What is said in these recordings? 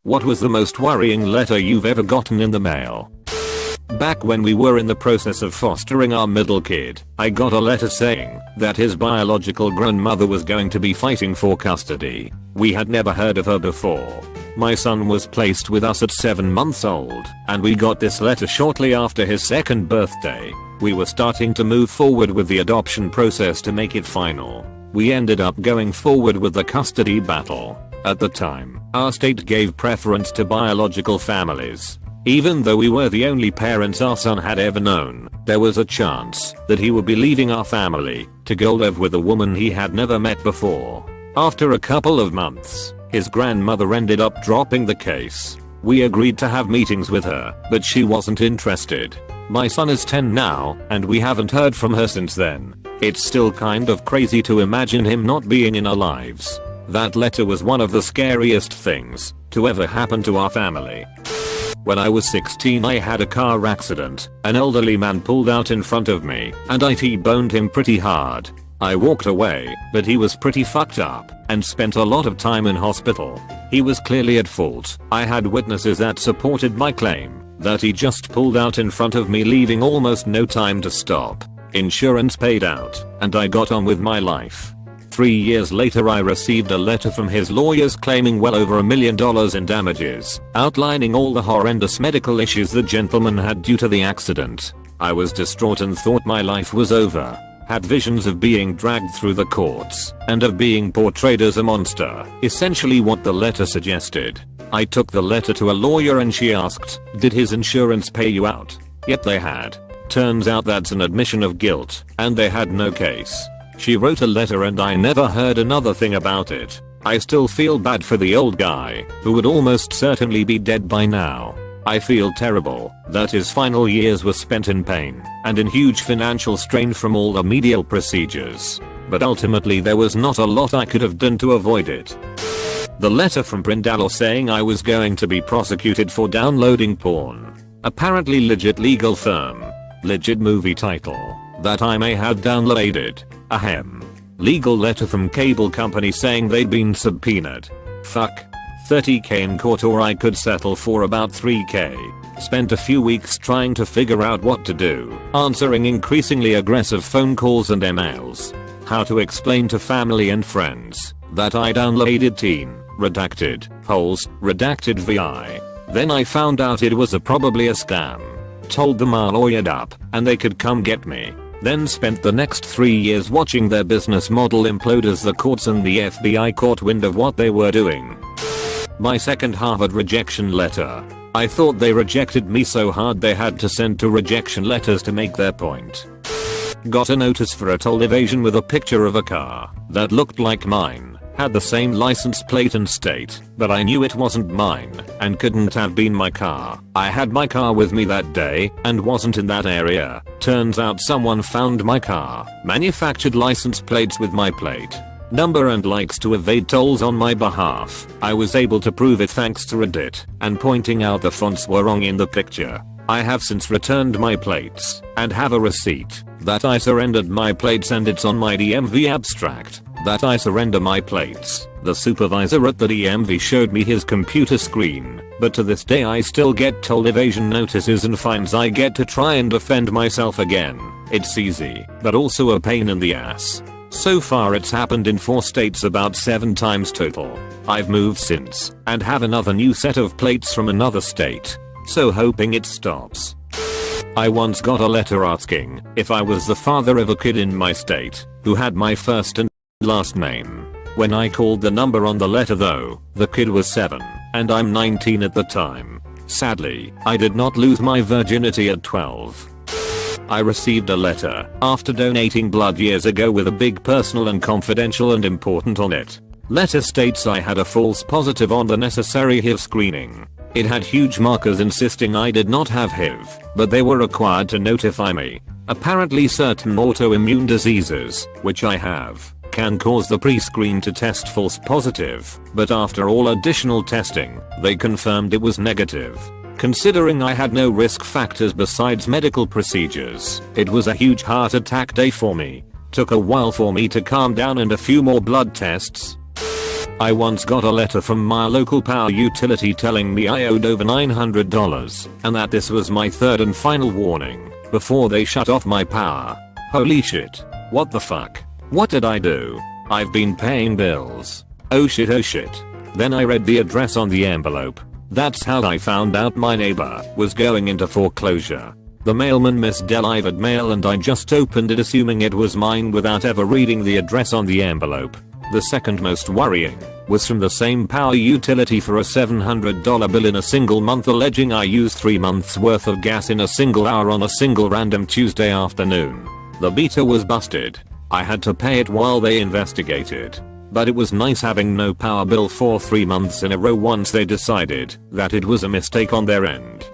What was the most worrying letter you've ever gotten in the mail? Back when we were in the process of fostering our middle kid, I got a letter saying that his biological grandmother was going to be fighting for custody. We had never heard of her before. My son was placed with us at 7 months old, and we got this letter shortly after his 2nd birthday. We were starting to move forward with the adoption process to make it final. We ended up going forward with the custody battle. At the time, our state gave preference to biological families. Even though we were the only parents our son had ever known, there was a chance that he would be leaving our family to go live with a woman he had never met before. After a couple of months, his grandmother ended up dropping the case. We agreed to have meetings with her, but she wasn't interested. My son is 10 now, and we haven't heard from her since then. It's still kind of crazy to imagine him not being in our lives. That letter was one of the scariest things to ever happen to our family. When I was 16, I had a car accident. An elderly man pulled out in front of me, and I T-boned him pretty hard. I walked away, but he was pretty fucked up and spent a lot of time in hospital. He was clearly at fault. I had witnesses that supported my claim that he just pulled out in front of me, leaving almost no time to stop. Insurance paid out, and I got on with my life. 3 years later, I received a letter from his lawyers claiming well over $1 million in damages, outlining all the horrendous medical issues the gentleman had due to the accident. I was distraught and thought my life was over. Had visions of being dragged through the courts and of being portrayed as a monster, essentially what the letter suggested. I took the letter to a lawyer and she asked, did his insurance pay you out? Yet they had. Turns out that's an admission of guilt, and they had no case. She wrote a letter and I never heard another thing about it. I still feel bad for the old guy, who would almost certainly be dead by now. I feel terrible that his final years were spent in pain and in huge financial strain from all the medical procedures. But ultimately there was not a lot I could have done to avoid it. The letter from Brindalo saying I was going to be prosecuted for downloading porn. Apparently legit legal firm. Legit movie title that I may have downloaded. Ahem. Legal letter from cable company saying they'd been subpoenaed. Fuck. 30k in court or I could settle for about 3k. Spent a few weeks trying to figure out what to do, answering increasingly aggressive phone calls and emails. How to explain to family and friends that I downloaded teen, redacted, holes, redacted VI. Then I found out it was probably a scam. Told them I lawyered up and they could come get me. Then spent the next 3 years watching their business model implode as the courts and the FBI caught wind of what they were doing. My second Harvard rejection letter. I thought they rejected me so hard they had to send 2 rejection letters to make their point. Got a notice for a toll evasion with a picture of a car that looked like mine. Had the same license plate and state, but I knew it wasn't mine and couldn't have been my car. I had my car with me that day and wasn't in that area. Turns out someone found my car, manufactured license plates with my plate number and likes to evade tolls on my behalf. I was able to prove it thanks to Reddit and pointing out the fonts were wrong in the picture. I have since returned my plates and have a receipt that I surrendered my plates, and it's on my DMV abstract that I surrender my plates. The supervisor at the DMV showed me his computer screen, but to this day I still get toll evasion notices and fines. I get to try and defend myself again. It's easy, but also a pain in the ass. So far it's happened in 4 states about 7 times total. I've moved since and have another new set of plates from another state, so hoping it stops. I once got a letter asking if I was the father of a kid in my state who had my first and last name. When I called the number on the letter though, the kid was 7 and I'm 19 at the time. Sadly, I did not lose my virginity at 12. I received a letter after donating blood years ago with a big personal and confidential and important on it. Letter states I had a false positive on the necessary HIV screening. It had huge markers insisting I did not have HIV, but they were required to notify me. Apparently certain autoimmune diseases, which I have, can cause the pre-screen to test false positive, but after all additional testing, they confirmed it was negative. Considering I had no risk factors besides medical procedures, it was a huge heart attack day for me. Took a while for me to calm down and a few more blood tests. I once got a letter from my local power utility telling me I owed over $900 and that this was my third and final warning before they shut off my power. Holy shit. What the fuck? What did I do? I've been paying bills. Oh shit, oh shit. Then I read the address on the envelope. That's how I found out my neighbor was going into foreclosure. The mailman misdelivered mail and I just opened it assuming it was mine without ever reading the address on the envelope. The second most worrying was from the same power utility for a $700 bill in a single month alleging I used 3 months worth of gas in a single hour on a single random Tuesday afternoon. The meter was busted. I had to pay it while they investigated. But it was nice having no power bill for 3 months in a row once they decided that it was a mistake on their end.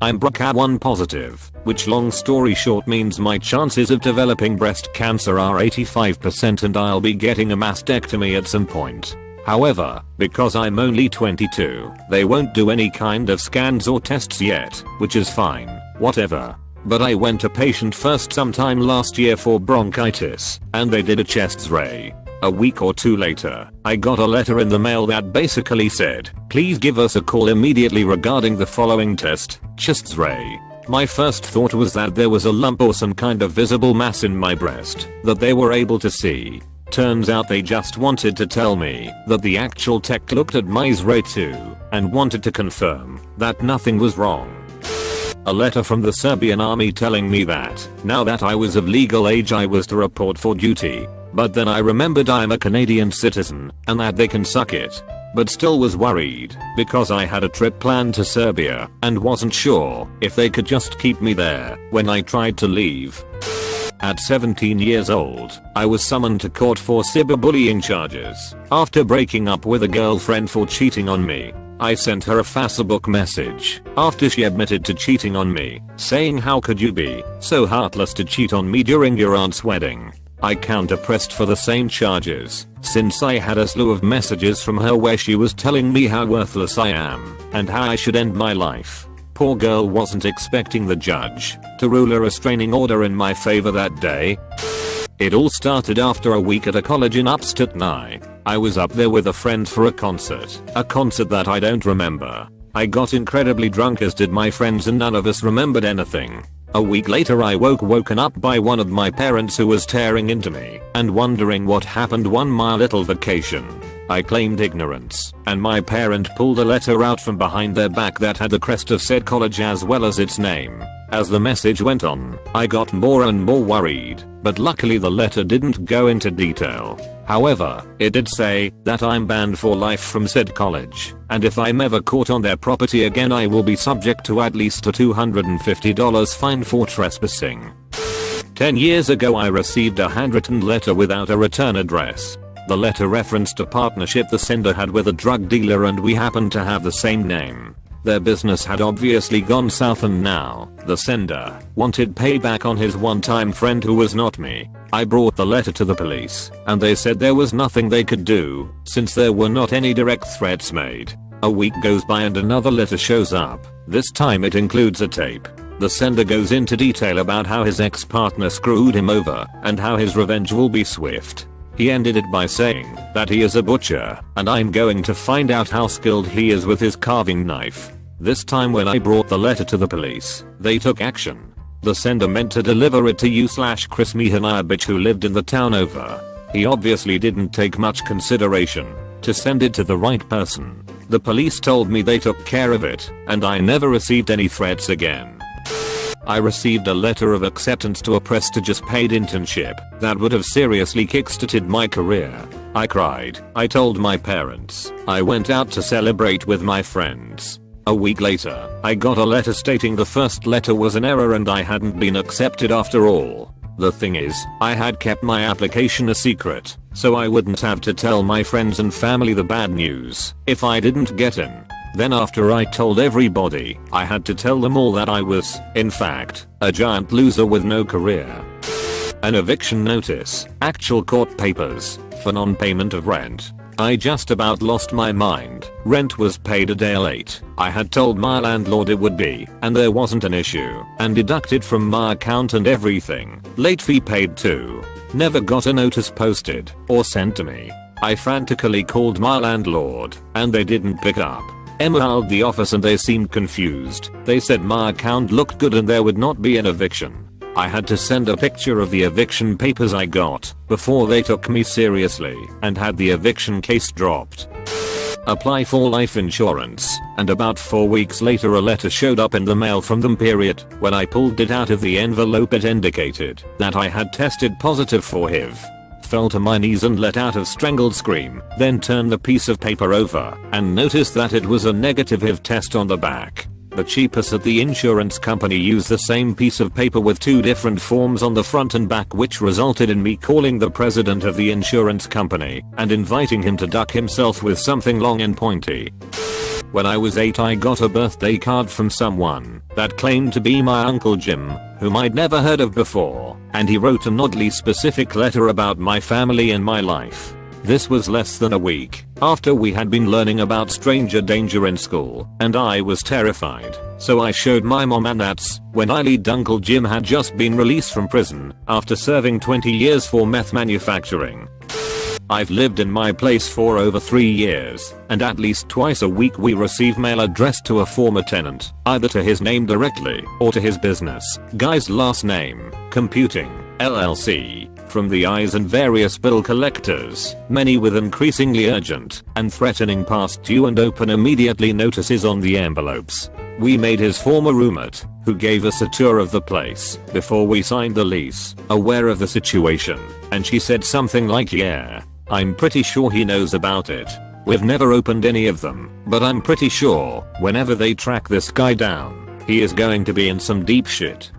I'm BRCA1 positive, which long story short means my chances of developing breast cancer are 85% and I'll be getting a mastectomy at some point. However, because I'm only 22, they won't do any kind of scans or tests yet, which is fine, whatever. But I went to patient first sometime last year for bronchitis, and they did a chest X-ray. A week or two later, I got a letter in the mail that basically said, please give us a call immediately regarding the following test, chest X-ray. My first thought was that there was a lump or some kind of visible mass in my breast that they were able to see. Turns out they just wanted to tell me that the actual tech looked at my X-ray too and wanted to confirm that nothing was wrong. A letter from the Serbian army telling me that now that I was of legal age I was to report for duty. But then I remembered I'm a Canadian citizen and that they can suck it. But still was worried because I had a trip planned to Serbia and wasn't sure if they could just keep me there when I tried to leave. At 17 years old, I was summoned to court for cyberbullying charges after breaking up with a girlfriend for cheating on me. I sent her a Facebook message after she admitted to cheating on me, saying how could you be so heartless to cheat on me during your aunt's wedding. I counter-pressed for the same charges, since I had a slew of messages from her where she was telling me how worthless I am, and how I should end my life. Poor girl wasn't expecting the judge to rule a restraining order in my favor that day. It all started after a week at a college in upstate New York. I was up there with a friend for a concert that I don't remember. I got incredibly drunk as did my friends and none of us remembered anything. A week later I woken up by one of my parents who was tearing into me and wondering what happened on my little vacation. I claimed ignorance, and my parent pulled a letter out from behind their back that had the crest of said college as well as its name. As the message went on, I got more and more worried, but luckily the letter didn't go into detail. However, it did say that I'm banned for life from said college, and if I'm ever caught on their property again I will be subject to at least a $250 fine for trespassing. 10 years ago I received a handwritten letter without a return address. The letter referenced a partnership the sender had with a drug dealer and we happened to have the same name. Their business had obviously gone south and now, the sender wanted payback on his one-time friend who was not me. I brought the letter to the police, and they said there was nothing they could do, since there were not any direct threats made. A week goes by and another letter shows up. This time it includes a tape. The sender goes into detail about how his ex-partner screwed him over, and how his revenge will be swift. He ended it by saying that he is a butcher, and I'm going to find out how skilled he is with his carving knife. This time when I brought the letter to the police, they took action. The sender meant to deliver it to you/Chris Mihana bitch who lived in the town over. He obviously didn't take much consideration to send it to the right person. The police told me they took care of it, and I never received any threats again. I received a letter of acceptance to a prestigious paid internship that would have seriously kickstarted my career. I cried. I told my parents. I went out to celebrate with my friends. A week later, I got a letter stating the first letter was an error and I hadn't been accepted after all. The thing is, I had kept my application a secret, so I wouldn't have to tell my friends and family the bad news if I didn't get in. Then after I told everybody, I had to tell them all that I was, in fact, a giant loser with no career. An eviction notice, actual court papers, for non-payment of rent. I just about lost my mind. Rent was paid a day late. I had told my landlord it would be, and there wasn't an issue, and deducted from my account and everything. Late fee paid too. Never got a notice posted or sent to me. I frantically called my landlord, and they didn't pick up. Emailed the office and they seemed confused. They said my account looked good and there would not be an eviction. I had to send a picture of the eviction papers I got before they took me seriously and had the eviction case dropped. Apply for life insurance, and about 4 weeks later a letter showed up in the mail from them. When I pulled it out of the envelope it indicated that I had tested positive for HIV. Fell to my knees and let out a strangled scream, then turned the piece of paper over and noticed that it was a negative HIV test on the back. The cheapest at the insurance company used the same piece of paper with 2 different forms on the front and back, which resulted in me calling the president of the insurance company and inviting him to duck himself with something long and pointy. When I was 8 I got a birthday card from someone that claimed to be my Uncle Jim, whom I'd never heard of before, and he wrote an oddly specific letter about my family and my life. This was less than a week after we had been learning about stranger danger in school, and I was terrified. So I showed my mom, and that's when I learned Uncle Jim had just been released from prison after serving 20 years for meth manufacturing. I've lived in my place for over 3 years, and at least twice a week we receive mail addressed to a former tenant, either to his name directly or to his business guy's last name, Computing, LLC, from the eyes and various bill collectors, many with increasingly urgent and threatening past due and open immediately notices on the envelopes. We made his former roommate, who gave us a tour of the place before we signed the lease, aware of the situation, and she said something like, "Yeah, I'm pretty sure he knows about it. We've never opened any of them, but I'm pretty sure whenever they track this guy down, he is going to be in some deep shit."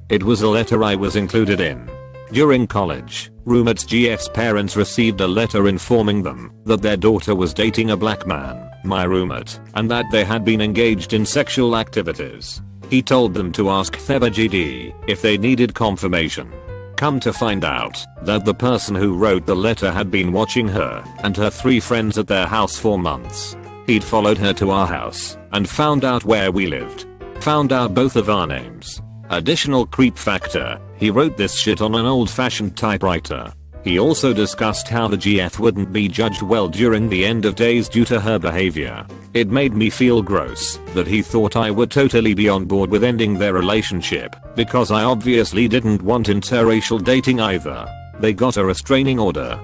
It was a letter I was included in. During college, roommates GF's parents received a letter informing them that their daughter was dating a black man, my roommate, and that they had been engaged in sexual activities. He told them to ask their GD if they needed confirmation. Come to find out that the person who wrote the letter had been watching her and her 3 friends at their house for months. He'd followed her to our house and found out where we lived. Found out both of our names. Additional creep factor, he wrote this shit on an old-fashioned typewriter. He also discussed how the GF wouldn't be judged well during the end of days due to her behavior. It made me feel gross that he thought I would totally be on board with ending their relationship, because I obviously didn't want interracial dating either. They got a restraining order.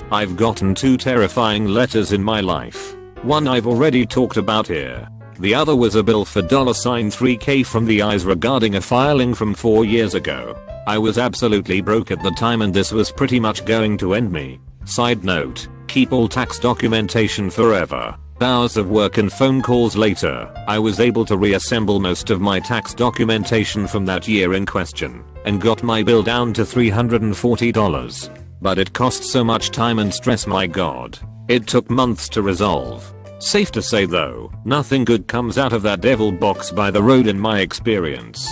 I've gotten 2 terrifying letters in my life. One I've already talked about here. The other was a bill for $3K from the eyes regarding a filing from 4 years ago. I was absolutely broke at the time and this was pretty much going to end me. Side note, keep all tax documentation forever. Hours of work and phone calls later, I was able to reassemble most of my tax documentation from that year in question, and got my bill down to $340. But it cost so much time and stress, my god. It took months to resolve. Safe to say though, nothing good comes out of that devil box by the road in my experience.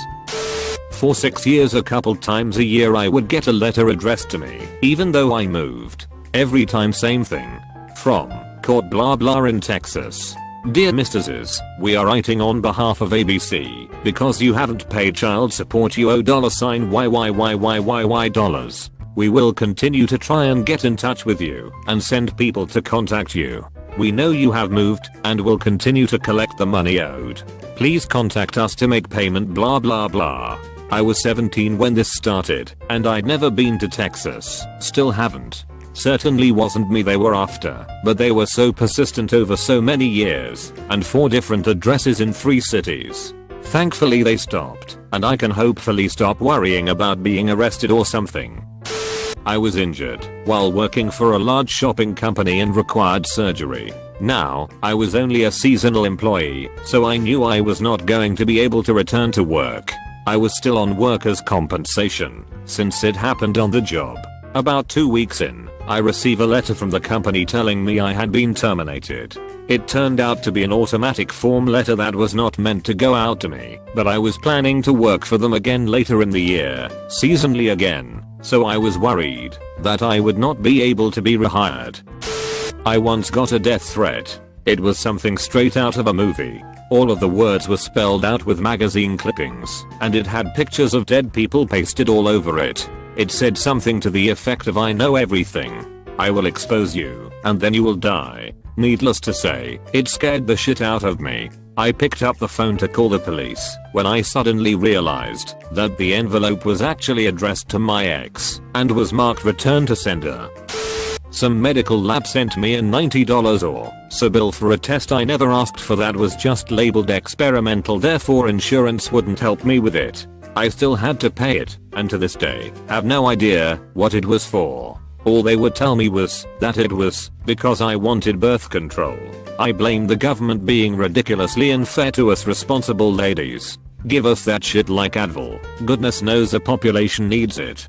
For 6 years a couple times a year I would get a letter addressed to me, even though I moved. Every time same thing. From court blah blah in Texas. Dear Mrs. We are writing on behalf of ABC because you haven't paid child support, you owe $YYYYYY. We will continue to try and get in touch with you and send people to contact you. We know you have moved and will continue to collect the money owed. Please contact us to make payment blah blah blah. I was 17 when this started and I'd never been to Texas, still haven't. Certainly wasn't me they were after, but they were so persistent over so many years and 4 different addresses in 3 cities. Thankfully they stopped, and I can hopefully stop worrying about being arrested or something. I was injured while working for a large shopping company and required surgery. Now, I was only a seasonal employee, so I knew I was not going to be able to return to work. I was still on workers' compensation, since it happened on the job. About 2 weeks in, I receive a letter from the company telling me I had been terminated. It turned out to be an automatic form letter that was not meant to go out to me, but I was planning to work for them again later in the year, seasonally again, so I was worried that I would not be able to be rehired. I once got a death threat. It was something straight out of a movie. All of the words were spelled out with magazine clippings, and it had pictures of dead people pasted all over it. It said something to the effect of "I know everything. I will expose you, and then you will die. Needless to say, it scared the shit out of me. I picked up the phone to call the police when I suddenly realized that the envelope was actually addressed to my ex and was marked return to sender. Some medical lab sent me a $90 or so bill for a test I never asked for that was just labeled experimental, therefore insurance wouldn't help me with it. I still had to pay it, and to this day, have no idea what it was for. All they would tell me was that it was because I wanted birth control. I blame the government being ridiculously unfair to us responsible ladies. Give us that shit like Advil. Goodness knows the population needs it.